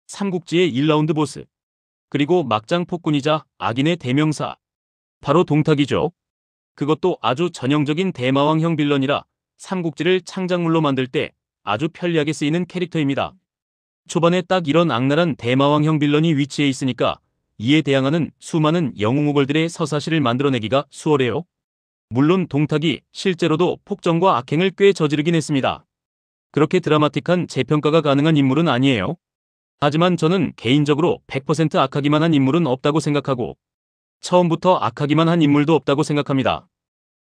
삼국지의 1라운드 보스, 그리고 막장 폭군이자 악인의 대명사, 바로 동탁이죠. 그것도 아주 전형적인 대마왕형 빌런이라 삼국지를 창작물로 만들 때 아주 편리하게 쓰이는 캐릭터입니다. 초반에 딱 이런 악랄한 대마왕형 빌런이 위치해 있으니까 이에 대항하는 수많은 영웅모걸들의 서사시를 만들어내기가 수월해요. 물론 동탁이 실제로도 폭정과 악행을 꽤 저지르긴 했습니다. 그렇게 드라마틱한 재평가가 가능한 인물은 아니에요. 하지만 저는 개인적으로 100% 악하기만 한 인물은 없다고 생각하고 처음부터 악하기만 한 인물도 없다고 생각합니다.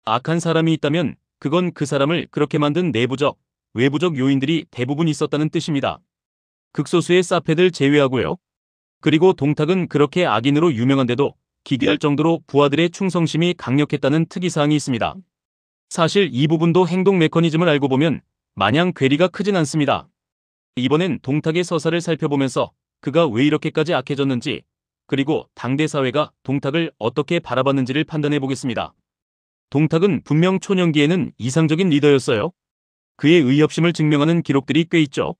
악한 사람이 있다면 그건 그 사람을 그렇게 만든 내부적, 외부적 요인들이 대부분 있었다는 뜻입니다. 극소수의 사패들 제외하고요. 그리고 동탁은 그렇게 악인으로 유명한데도 기괴할 정도로 부하들의 충성심이 강력했다는 특이사항이 있습니다. 사실 이 부분도 행동 메커니즘을 알고 보면 마냥 괴리가 크진 않습니다. 이번엔 동탁의 서사를 살펴보면서 그가 왜 이렇게까지 악해졌는지, 그리고 당대 사회가 동탁을 어떻게 바라봤는지를 판단해 보겠습니다. 동탁은 분명 초년기에는 이상적인 리더였어요. 그의 의협심을 증명하는 기록들이 꽤 있죠.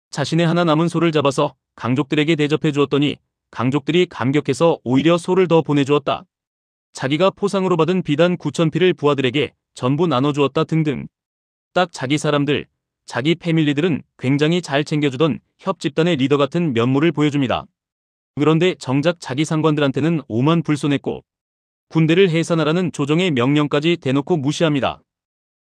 자신의 하나 남은 소를 잡아서 강족들에게 대접해 주었더니 강족들이 감격해서 오히려 소를 더 보내주었다. 자기가 포상으로 받은 비단 9,000피를 부하들에게 전부 나눠주었다 등등. 딱 자기 사람들, 자기 패밀리들은 굉장히 잘 챙겨주던 협집단의 리더 같은 면모를 보여줍니다. 그런데 정작 자기 상관들한테는 오만 불손했고 군대를 해산하라는 조정의 명령까지 대놓고 무시합니다.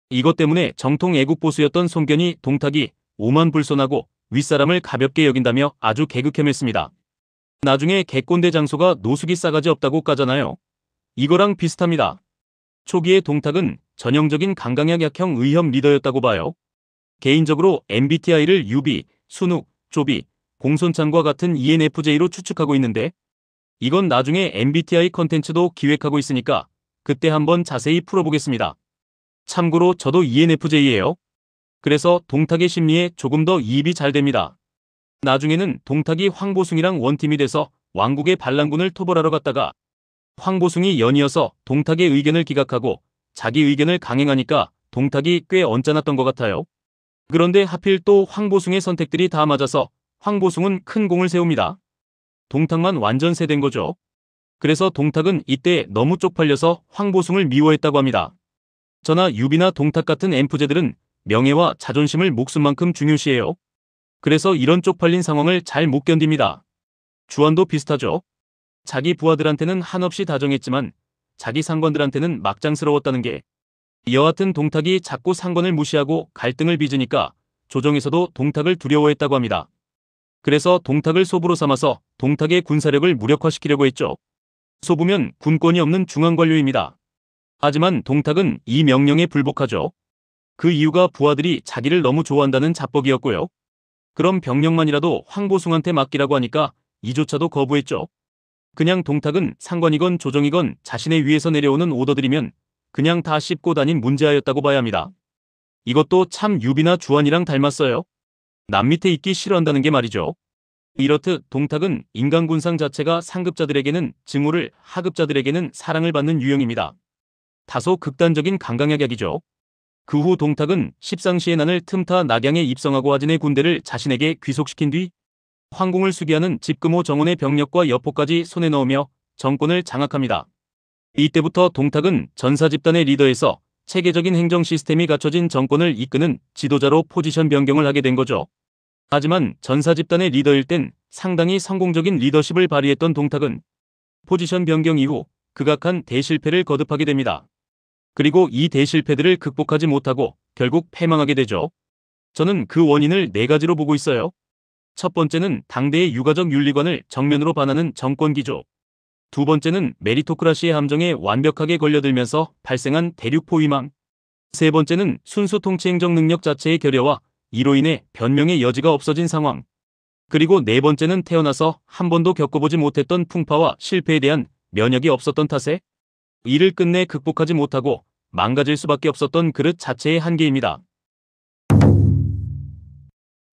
이것 때문에 정통 애국보수였던 손견이 동탁이 오만 불손하고 윗사람을 가볍게 여긴다며 아주 개그캠했습니다. 나중에 개꼰대 장소가 노숙이 싸가지 없다고 까잖아요. 이거랑 비슷합니다. 초기에 동탁은 전형적인 강강약 약형 의협 리더였다고 봐요. 개인적으로 MBTI를 유비, 순욱, 조비, 공손창과 같은 ENFJ로 추측하고 있는데 이건 나중에 MBTI 컨텐츠도 기획하고 있으니까 그때 한번 자세히 풀어보겠습니다. 참고로 저도 ENFJ예요. 그래서 동탁의 심리에 조금 더 이입이 잘 됩니다. 나중에는 동탁이 황보숭이랑 원팀이 돼서 왕국의 반란군을 토벌하러 갔다가 황보숭이 연이어서 동탁의 의견을 기각하고 자기 의견을 강행하니까 동탁이 꽤 언짢았던 것 같아요. 그런데 하필 또 황보숭의 선택들이 다 맞아서 황보숭은 큰 공을 세웁니다. 동탁만 완전 세된 거죠. 그래서 동탁은 이때 너무 쪽팔려서 황보숭을 미워했다고 합니다. 저나 유비나 동탁 같은 엠프제들은 명예와 자존심을 목숨만큼 중요시해요. 그래서 이런 쪽팔린 상황을 잘 못 견딥니다. 주안도 비슷하죠. 자기 부하들한테는 한없이 다정했지만 자기 상관들한테는 막장스러웠다는 게, 여하튼 동탁이 자꾸 상관을 무시하고 갈등을 빚으니까 조정에서도 동탁을 두려워했다고 합니다. 그래서 동탁을 소부로 삼아서 동탁의 군사력을 무력화시키려고 했죠. 소부면 군권이 없는 중앙관료입니다. 하지만 동탁은 이 명령에 불복하죠. 그 이유가 부하들이 자기를 너무 좋아한다는 자뻑이었고요. 그럼 병력만이라도 황보숭한테 맡기라고 하니까 이조차도 거부했죠. 그냥 동탁은 상관이건 조정이건 자신의 위에서 내려오는 오더들이면 그냥 다 씹고 다닌 문제아였다고 봐야 합니다. 이것도 참 유비나 주안이랑 닮았어요. 남 밑에 있기 싫어한다는 게 말이죠. 이렇듯 동탁은 인간군상 자체가 상급자들에게는 증오를, 하급자들에게는 사랑을 받는 유형입니다. 다소 극단적인 강강약약이죠. 그 후 동탁은 십상시의 난을 틈타 낙양에 입성하고 하진의 군대를 자신에게 귀속시킨 뒤 황궁을 수기하는 집금호 정원의 병력과 여포까지 손에 넣으며 정권을 장악합니다. 이때부터 동탁은 전사 집단의 리더에서 체계적인 행정 시스템이 갖춰진 정권을 이끄는 지도자로 포지션 변경을 하게 된 거죠. 하지만 전사 집단의 리더일 땐 상당히 성공적인 리더십을 발휘했던 동탁은 포지션 변경 이후 극악한 대실패를 거듭하게 됩니다. 그리고 이 대실패들을 극복하지 못하고 결국 패망하게 되죠. 저는 그 원인을 네 가지로 보고 있어요. 첫 번째는 당대의 유가적 윤리관을 정면으로 반하는 정권기조. 두 번째는 메리토크라시의 함정에 완벽하게 걸려들면서 발생한 대륙포위망. 세 번째는 순수 통치행정 능력 자체의 결여와 이로 인해 변명의 여지가 없어진 상황. 그리고 네 번째는 태어나서 한 번도 겪어보지 못했던 풍파와 실패에 대한 면역이 없었던 탓에 이를 끝내 극복하지 못하고 망가질 수밖에 없었던 그릇 자체의 한계입니다.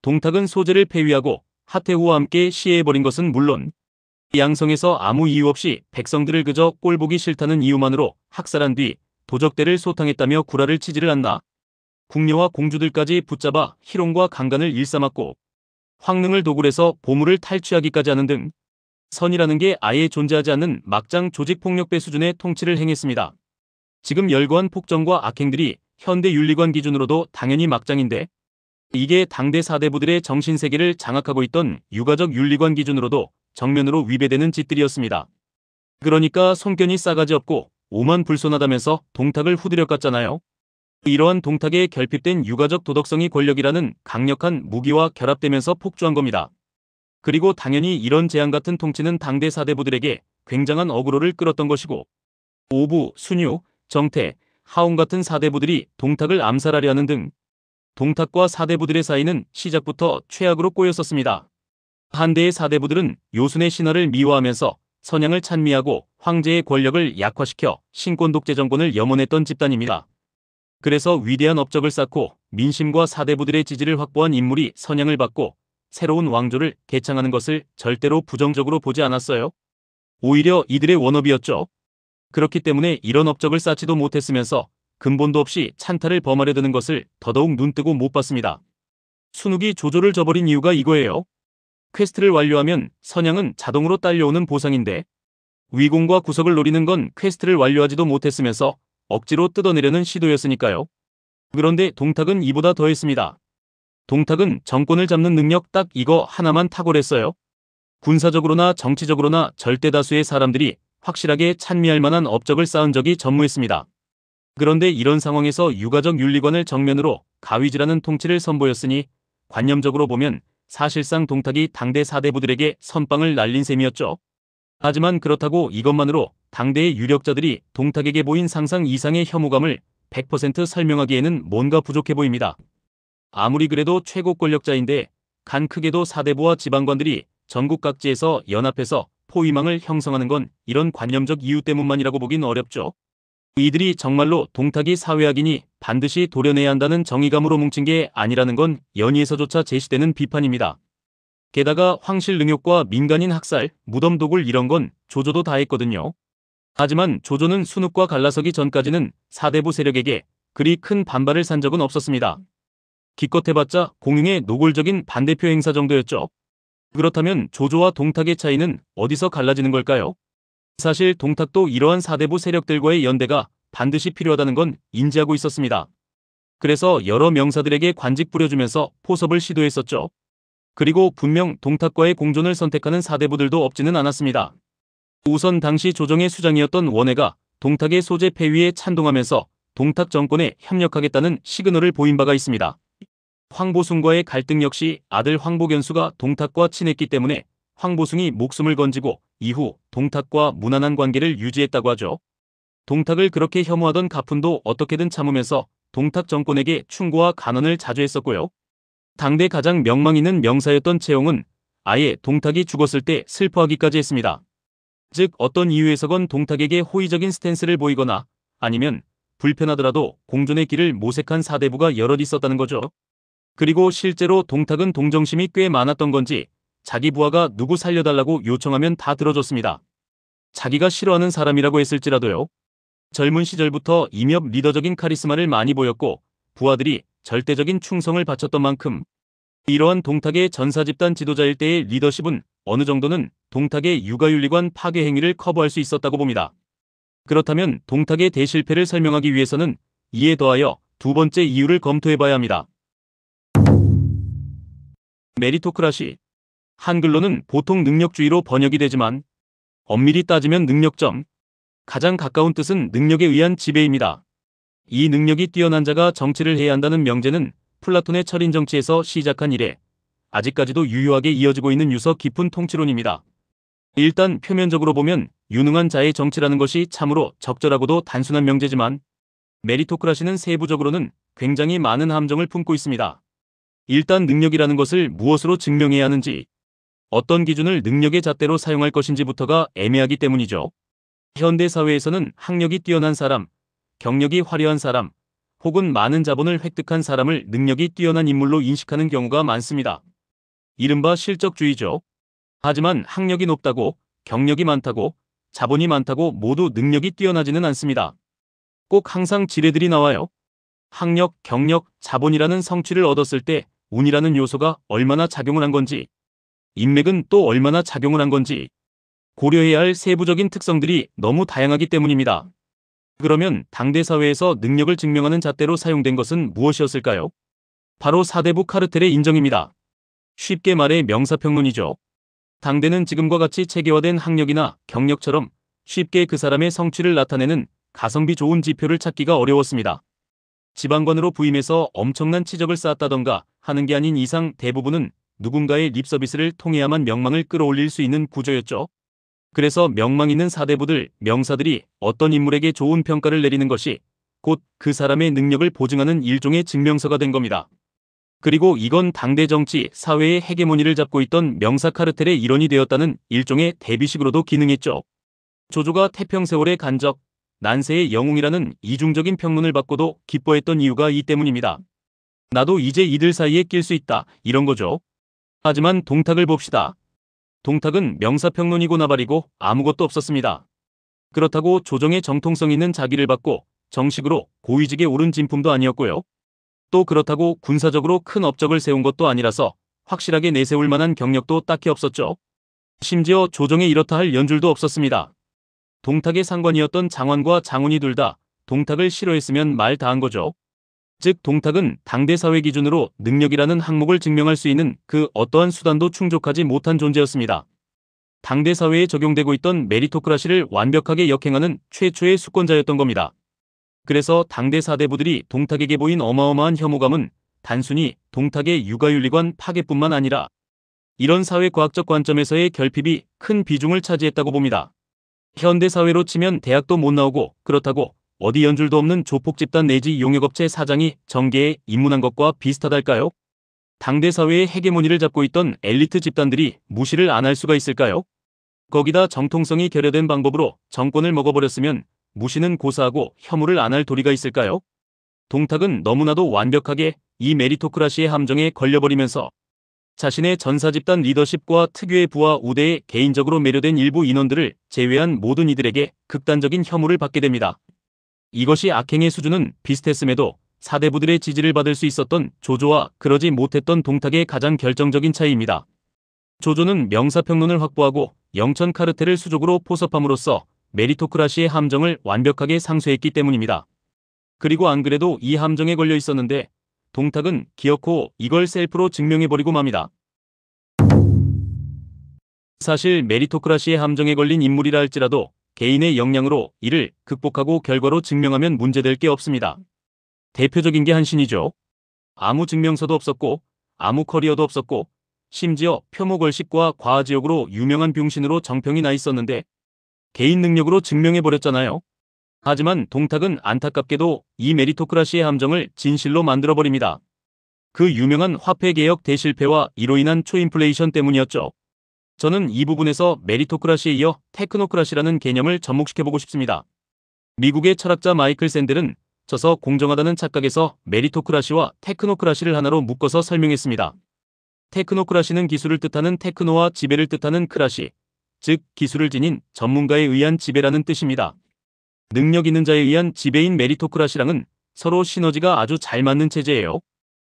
동탁은 소재를 폐위하고 하태후와 함께 시해해버린 것은 물론 양성에서 아무 이유 없이 백성들을 그저 꼴보기 싫다는 이유만으로 학살한 뒤 도적대를 소탕했다며 구라를 치지를 않나. 궁녀와 공주들까지 붙잡아 희롱과 강간을 일삼았고 황릉을 도굴 해서 보물을 탈취하기까지 하는 등 선이라는 게 아예 존재하지 않는 막장 조직폭력배 수준의 통치를 행했습니다. 지금 열거한 폭정과 악행들이 현대 윤리관 기준으로도 당연히 막장인데 이게 당대 4대부들의 정신세계를 장악하고 있던 유가적 윤리관 기준으로도 정면으로 위배되는 짓들이었습니다. 그러니까 손견이 싸가지 없고 오만불손하다면서 동탁을 후드려 깠잖아요. 이러한 동탁에 결핍된 유가적 도덕성이 권력이라는 강력한 무기와 결합되면서 폭주한 겁니다. 그리고 당연히 이런 재앙 같은 통치는 당대 4대부들에게 굉장한 어그로를 끌었던 것이고 오부, 순유, 정태, 하옹 같은 4대부들이 동탁을 암살하려 하는 등 동탁과 4대부들의 사이는 시작부터 최악으로 꼬였었습니다. 한대의 4대부들은 요순의 신화를 미화하면서 선양을 찬미하고 황제의 권력을 약화시켜 신권 독재 정권을 염원했던 집단입니다. 그래서 위대한 업적을 쌓고 민심과 4대부들의 지지를 확보한 인물이 선양을 받고 새로운 왕조를 개창하는 것을 절대로 부정적으로 보지 않았어요. 오히려 이들의 워너비였죠. 그렇기 때문에 이런 업적을 쌓지도 못했으면서 근본도 없이 찬탈을 범하려 드는 것을 더더욱 눈뜨고 못 봤습니다. 순욱이 조조를 저버린 이유가 이거예요. 퀘스트를 완료하면 선양은 자동으로 딸려오는 보상인데 위공과 구석을 노리는 건 퀘스트를 완료하지도 못했으면서 억지로 뜯어내려는 시도였으니까요. 그런데 동탁은 이보다 더했습니다. 동탁은 정권을 잡는 능력 딱 이거 하나만 탁월했어요. 군사적으로나 정치적으로나 절대 다수의 사람들이 확실하게 찬미할 만한 업적을 쌓은 적이 전무했습니다. 그런데 이런 상황에서 유가적 윤리관을 정면으로 가위질하는 통치를 선보였으니 관념적으로 보면 사실상 동탁이 당대 4대부들에게 선빵을 날린 셈이었죠. 하지만 그렇다고 이것만으로 당대의 유력자들이 동탁에게 보인 상상 이상의 혐오감을 100% 설명하기에는 뭔가 부족해 보입니다. 아무리 그래도 최고 권력자인데 간 크게도 4대부와 지방관들이 전국 각지에서 연합해서 포위망을 형성하는 건 이런 관념적 이유 때문만이라고 보긴 어렵죠. 이들이 정말로 동탁이 사회악이니 반드시 도려내야 한다는 정의감으로 뭉친 게 아니라는 건 연의에서조차 제시되는 비판입니다. 게다가 황실 능욕과 민간인 학살, 무덤 도굴 이런 건 조조도 다 했거든요. 하지만 조조는 순욱과 갈라서기 전까지는 4대부 세력에게 그리 큰 반발을 산 적은 없었습니다. 기껏해봤자 공용의 노골적인 반대표 행사 정도였죠. 그렇다면 조조와 동탁의 차이는 어디서 갈라지는 걸까요? 사실 동탁도 이러한 4대부 세력들과의 연대가 반드시 필요하다는 건 인지하고 있었습니다. 그래서 여러 명사들에게 관직 부려주면서 포섭을 시도했었죠. 그리고 분명 동탁과의 공존을 선택하는 4대부들도 없지는 않았습니다. 우선 당시 조정의 수장이었던 원해가 동탁의 소재 폐위에 찬동하면서 동탁 정권에 협력하겠다는 시그널을 보인 바가 있습니다. 황보숭과의 갈등 역시 아들 황보견수가 동탁과 친했기 때문에 황보숭이 목숨을 건지고 이후 동탁과 무난한 관계를 유지했다고 하죠. 동탁을 그렇게 혐오하던 가푼도 어떻게든 참으면서 동탁 정권에게 충고와 간언을 자주 했었고요. 당대 가장 명망 있는 명사였던 채용은 아예 동탁이 죽었을 때 슬퍼하기까지 했습니다. 즉 어떤 이유에서건 동탁에게 호의적인 스탠스를 보이거나 아니면 불편하더라도 공존의 길을 모색한 4대부가 여럿 있었다는 거죠. 그리고 실제로 동탁은 동정심이 꽤 많았던 건지 자기 부하가 누구 살려달라고 요청하면 다 들어줬습니다. 자기가 싫어하는 사람이라고 했을지라도요. 젊은 시절부터 임엽 리더적인 카리스마를 많이 보였고 부하들이 절대적인 충성을 바쳤던 만큼 이러한 동탁의 전사집단 지도자일 때의 리더십은 어느 정도는 동탁의 유가윤리관 파괴 행위를 커버할 수 있었다고 봅니다. 그렇다면 동탁의 대실패를 설명하기 위해서는 이에 더하여 두 번째 이유를 검토해봐야 합니다. 메리토크라시. 한글로는 보통 능력주의로 번역이 되지만 엄밀히 따지면 능력점. 가장 가까운 뜻은 능력에 의한 지배입니다. 이 능력이 뛰어난 자가 정치를 해야 한다는 명제는 플라톤의 철인 정치에서 시작한 이래 아직까지도 유효하게 이어지고 있는 유서 깊은 통치론입니다. 일단 표면적으로 보면 유능한 자의 정치라는 것이 참으로 적절하고도 단순한 명제지만 메리토크라시는 세부적으로는 굉장히 많은 함정을 품고 있습니다. 일단 능력이라는 것을 무엇으로 증명해야 하는지, 어떤 기준을 능력의 잣대로 사용할 것인지부터가 애매하기 때문이죠. 현대 사회에서는 학력이 뛰어난 사람, 경력이 화려한 사람, 혹은 많은 자본을 획득한 사람을 능력이 뛰어난 인물로 인식하는 경우가 많습니다. 이른바 실적주의죠. 하지만 학력이 높다고, 경력이 많다고, 자본이 많다고 모두 능력이 뛰어나지는 않습니다. 꼭 항상 지뢰들이 나와요. 학력, 경력, 자본이라는 성취를 얻었을 때 운이라는 요소가 얼마나 작용을 한 건지, 인맥은 또 얼마나 작용을 한 건지 고려해야 할 세부적인 특성들이 너무 다양하기 때문입니다. 그러면 당대 사회에서 능력을 증명하는 잣대로 사용된 것은 무엇이었을까요? 바로 사대부 카르텔의 인정입니다. 쉽게 말해 명사평론이죠. 당대는 지금과 같이 체계화된 학력이나 경력처럼 쉽게 그 사람의 성취를 나타내는 가성비 좋은 지표를 찾기가 어려웠습니다. 지방관으로 부임해서 엄청난 치적을 쌓았다던가 하는 게 아닌 이상 대부분은 누군가의 립서비스를 통해야만 명망을 끌어올릴 수 있는 구조였죠. 그래서 명망 있는 사대부들, 명사들이 어떤 인물에게 좋은 평가를 내리는 것이 곧 그 사람의 능력을 보증하는 일종의 증명서가 된 겁니다. 그리고 이건 당대 정치, 사회의 헤게모니를 잡고 있던 명사 카르텔의 일원이 되었다는 일종의 대비식으로도 기능했죠. 조조가 태평세월의 간적, 난세의 영웅이라는 이중적인 평론을 받고도 기뻐했던 이유가 이 때문입니다. 나도 이제 이들 사이에 낄 수 있다, 이런 거죠. 하지만 동탁을 봅시다. 동탁은 명사평론이고 나발이고 아무것도 없었습니다. 그렇다고 조정의 정통성 있는 자기를 받고 정식으로 고위직에 오른 진품도 아니었고요. 또 그렇다고 군사적으로 큰 업적을 세운 것도 아니라서 확실하게 내세울 만한 경력도 딱히 없었죠. 심지어 조정에 이렇다 할 연줄도 없었습니다. 동탁의 상관이었던 장환과 장훈이 둘 다 동탁을 싫어했으면 말 다한 거죠. 즉 동탁은 당대 사회 기준으로 능력이라는 항목을 증명할 수 있는 그 어떠한 수단도 충족하지 못한 존재였습니다. 당대 사회에 적용되고 있던 메리토크라시를 완벽하게 역행하는 최초의 수권자였던 겁니다. 그래서 당대 사대부들이 동탁에게 보인 어마어마한 혐오감은 단순히 동탁의 육아윤리관 파괴뿐만 아니라 이런 사회과학적 관점에서의 결핍이 큰 비중을 차지했다고 봅니다. 현대사회로 치면 대학도 못 나오고 그렇다고 어디 연줄도 없는 조폭 집단 내지 용역업체 사장이 정계에 입문한 것과 비슷하달까요? 당대 사회의 헤게모니를 잡고 있던 엘리트 집단들이 무시를 안 할 수가 있을까요? 거기다 정통성이 결여된 방법으로 정권을 먹어버렸으면 무시는 고사하고 혐오를 안 할 도리가 있을까요? 동탁은 너무나도 완벽하게 이 메리토크라시의 함정에 걸려버리면서 자신의 전사 집단 리더십과 특유의 부하 우대에 개인적으로 매료된 일부 인원들을 제외한 모든 이들에게 극단적인 혐오를 받게 됩니다. 이것이 악행의 수준은 비슷했음에도 사대부들의 지지를 받을 수 있었던 조조와 그러지 못했던 동탁의 가장 결정적인 차이입니다. 조조는 명사평론을 확보하고 영천 카르텔을 수족으로 포섭함으로써 메리토크라시의 함정을 완벽하게 상쇄했기 때문입니다. 그리고 안 그래도 이 함정에 걸려 있었는데 동탁은 기어코 이걸 셀프로 증명해버리고 맙니다. 사실 메리토크라시의 함정에 걸린 인물이라 할지라도 개인의 역량으로 이를 극복하고 결과로 증명하면 문제될 게 없습니다. 대표적인 게 한신이죠. 아무 증명서도 없었고 아무 커리어도 없었고 심지어 표모걸식과 과하지옥으로 유명한 병신으로 정평이 나 있었는데 개인 능력으로 증명해버렸잖아요. 하지만 동탁은 안타깝게도 이 메리토크라시의 함정을 진실로 만들어버립니다. 그 유명한 화폐개혁 대실패와 이로 인한 초인플레이션 때문이었죠. 저는 이 부분에서 메리토크라시에 이어 테크노크라시라는 개념을 접목시켜보고 싶습니다. 미국의 철학자 마이클 샌델은 저서 공정하다는 착각에서 메리토크라시와 테크노크라시를 하나로 묶어서 설명했습니다. 테크노크라시는 기술을 뜻하는 테크노와 지배를 뜻하는 크라시, 즉 기술을 지닌 전문가에 의한 지배라는 뜻입니다. 능력 있는 자에 의한 지배인 메리토크라시랑은 서로 시너지가 아주 잘 맞는 체제예요.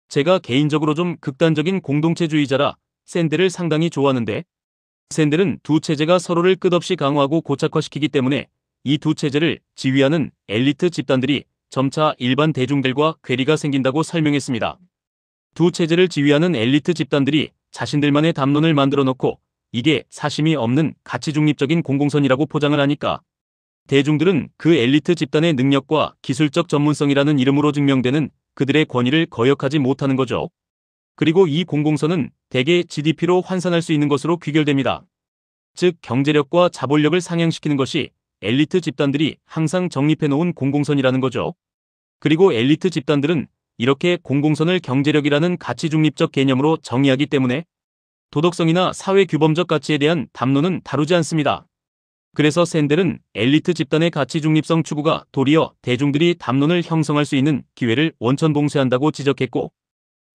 제가 개인적으로 좀 극단적인 공동체주의자라 샌델을 상당히 좋아하는데 샌델은 두 체제가 서로를 끝없이 강화하고 고착화시키기 때문에 이 두 체제를 지휘하는 엘리트 집단들이 점차 일반 대중들과 괴리가 생긴다고 설명했습니다. 두 체제를 지휘하는 엘리트 집단들이 자신들만의 담론을 만들어 놓고 이게 사심이 없는 가치 중립적인 공공선이라고 포장을 하니까 대중들은 그 엘리트 집단의 능력과 기술적 전문성이라는 이름으로 증명되는 그들의 권위를 거역하지 못하는 거죠. 그리고 이 공공선은 대개 GDP로 환산할 수 있는 것으로 귀결됩니다. 즉 경제력과 자본력을 상향시키는 것이 엘리트 집단들이 항상 정립해놓은 공공선이라는 거죠. 그리고 엘리트 집단들은 이렇게 공공선을 경제력이라는 가치 중립적 개념으로 정의하기 때문에 도덕성이나 사회규범적 가치에 대한 담론은 다루지 않습니다. 그래서 샌델은 엘리트 집단의 가치 중립성 추구가 도리어 대중들이 담론을 형성할 수 있는 기회를 원천봉쇄한다고 지적했고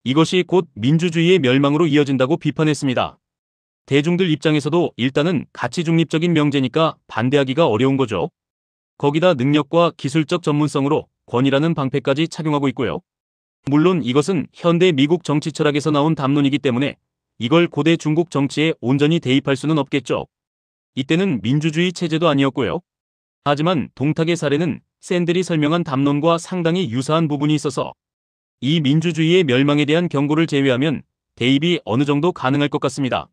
이것이 곧 민주주의의 멸망으로 이어진다고 비판했습니다. 대중들 입장에서도 일단은 가치 중립적인 명제니까 반대하기가 어려운 거죠. 거기다 능력과 기술적 전문성으로 권위라는 방패까지 착용하고 있고요. 물론 이것은 현대 미국 정치 철학에서 나온 담론이기 때문에 이걸 고대 중국 정치에 온전히 대입할 수는 없겠죠. 이때는 민주주의 체제도 아니었고요. 하지만 동탁의 사례는 샌들이 설명한 담론과 상당히 유사한 부분이 있어서 이 민주주의의 멸망에 대한 경고를 제외하면 대입이 어느 정도 가능할 것 같습니다.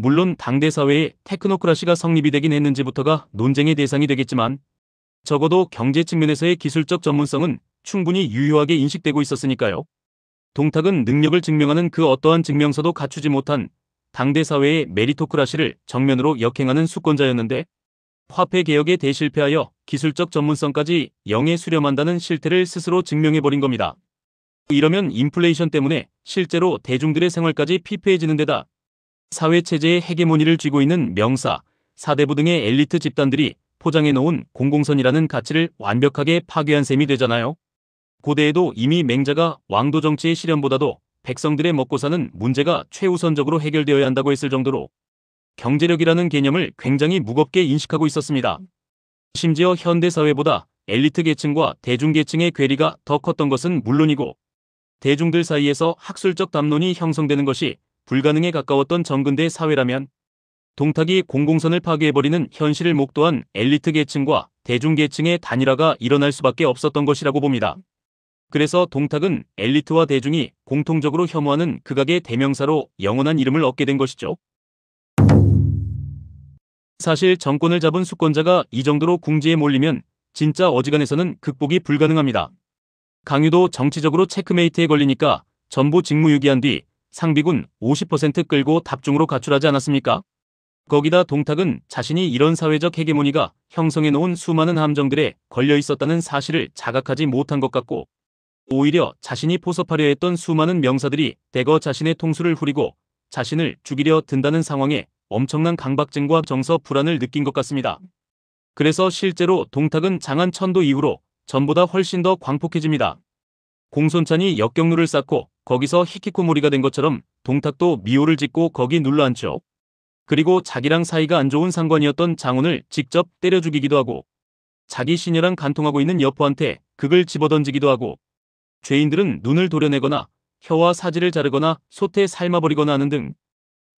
물론 당대 사회에 테크노크라시가 성립이 되긴 했는지부터가 논쟁의 대상이 되겠지만 적어도 경제 측면에서의 기술적 전문성은 충분히 유효하게 인식되고 있었으니까요. 동탁은 능력을 증명하는 그 어떠한 증명서도 갖추지 못한 당대 사회의 메리토크라시를 정면으로 역행하는 수권자였는데 화폐 개혁에 대실패하여 기술적 전문성까지 영에 수렴한다는 실태를 스스로 증명해버린 겁니다. 이러면 인플레이션 때문에 실제로 대중들의 생활까지 피폐해지는 데다 사회체제의 헤게모니를 쥐고 있는 명사, 사대부 등의 엘리트 집단들이 포장해놓은 공공선이라는 가치를 완벽하게 파괴한 셈이 되잖아요. 고대에도 이미 맹자가 왕도 정치의 실현보다도 백성들의 먹고 사는 문제가 최우선적으로 해결되어야 한다고 했을 정도로 경제력이라는 개념을 굉장히 무겁게 인식하고 있었습니다. 심지어 현대사회보다 엘리트 계층과 대중계층의 괴리가 더 컸던 것은 물론이고 대중들 사이에서 학술적 담론이 형성되는 것이 불가능에 가까웠던 정근대 사회라면 동탁이 공공선을 파괴해버리는 현실을 목도한 엘리트 계층과 대중계층의 단일화가 일어날 수밖에 없었던 것이라고 봅니다. 그래서 동탁은 엘리트와 대중이 공통적으로 혐오하는 극악의 대명사로 영원한 이름을 얻게 된 것이죠. 사실 정권을 잡은 수권자가 이 정도로 궁지에 몰리면 진짜 어지간해서는 극복이 불가능합니다. 강유도 정치적으로 체크메이트에 걸리니까 전부 직무유기한 뒤 상비군 50% 끌고 답중으로 가출하지 않았습니까? 거기다 동탁은 자신이 이런 사회적 헤게모니가 형성해놓은 수많은 함정들에 걸려있었다는 사실을 자각하지 못한 것 같고 오히려 자신이 포섭하려 했던 수많은 명사들이 대거 자신의 통수를 후리고 자신을 죽이려 든다는 상황에 엄청난 강박증과 정서 불안을 느낀 것 같습니다. 그래서 실제로 동탁은 장안 천도 이후로 전보다 훨씬 더 광폭해집니다. 공손찬이 역경루를 쌓고 거기서 히키코모리가 된 것처럼 동탁도 미호를 짓고 거기 눌러앉죠. 그리고 자기랑 사이가 안 좋은 상관이었던 장훈을 직접 때려 죽이기도 하고 자기 시녀랑 간통하고 있는 여포한테 극을 집어던지기도 하고 죄인들은 눈을 도려내거나 혀와 사지를 자르거나 솥에 삶아버리거나 하는 등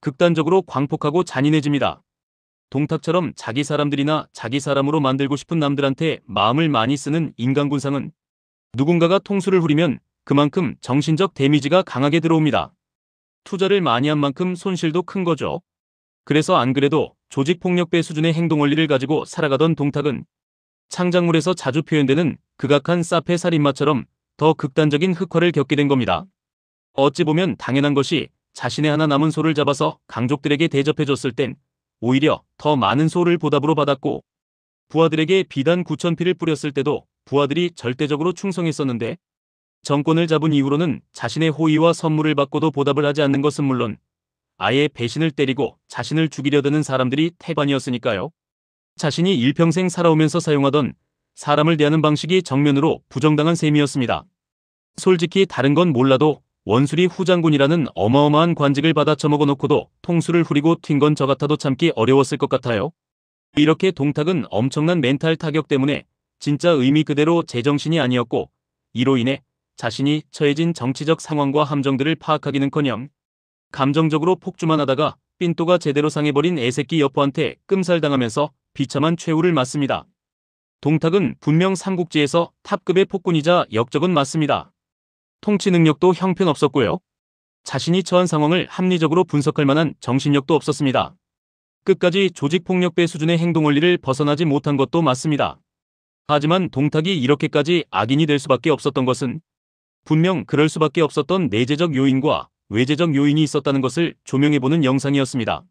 극단적으로 광폭하고 잔인해집니다. 동탁처럼 자기 사람들이나 자기 사람으로 만들고 싶은 남들한테 마음을 많이 쓰는 인간군상은 누군가가 통수를 후리면 그만큼 정신적 데미지가 강하게 들어옵니다. 투자를 많이 한 만큼 손실도 큰 거죠. 그래서 안 그래도 조직폭력배 수준의 행동원리를 가지고 살아가던 동탁은 창작물에서 자주 표현되는 극악한 사페 살인마처럼 더 극단적인 흑화를 겪게 된 겁니다. 어찌 보면 당연한 것이 자신의 하나 남은 소를 잡아서 강족들에게 대접해줬을 땐 오히려 더 많은 소를 보답으로 받았고 부하들에게 비단 9,000피를 뿌렸을 때도 부하들이 절대적으로 충성했었는데 정권을 잡은 이후로는 자신의 호의와 선물을 받고도 보답을 하지 않는 것은 물론 아예 배신을 때리고 자신을 죽이려 드는 사람들이 태반이었으니까요. 자신이 일평생 살아오면서 사용하던 사람을 대하는 방식이 정면으로 부정당한 셈이었습니다. 솔직히 다른 건 몰라도 원수리 후장군이라는 어마어마한 관직을 받아 처먹어 놓고도 통수를 후리고 튄 건 저 같아도 참기 어려웠을 것 같아요. 이렇게 동탁은 엄청난 멘탈 타격 때문에 진짜 의미 그대로 제정신이 아니었고 이로 인해 자신이 처해진 정치적 상황과 함정들을 파악하기는커녕 감정적으로 폭주만 하다가 삔또가 제대로 상해버린 애새끼 여포한테 끔살당하면서 비참한 최후를 맞습니다. 동탁은 분명 삼국지에서 탑급의 폭군이자 역적은 맞습니다. 통치 능력도 형편없었고요. 자신이 처한 상황을 합리적으로 분석할 만한 정신력도 없었습니다. 끝까지 조직폭력배 수준의 행동원리를 벗어나지 못한 것도 맞습니다. 하지만 동탁이 이렇게까지 악인이 될 수밖에 없었던 것은 분명 그럴 수밖에 없었던 내재적 요인과 외재적 요인이 있었다는 것을 조명해보는 영상이었습니다.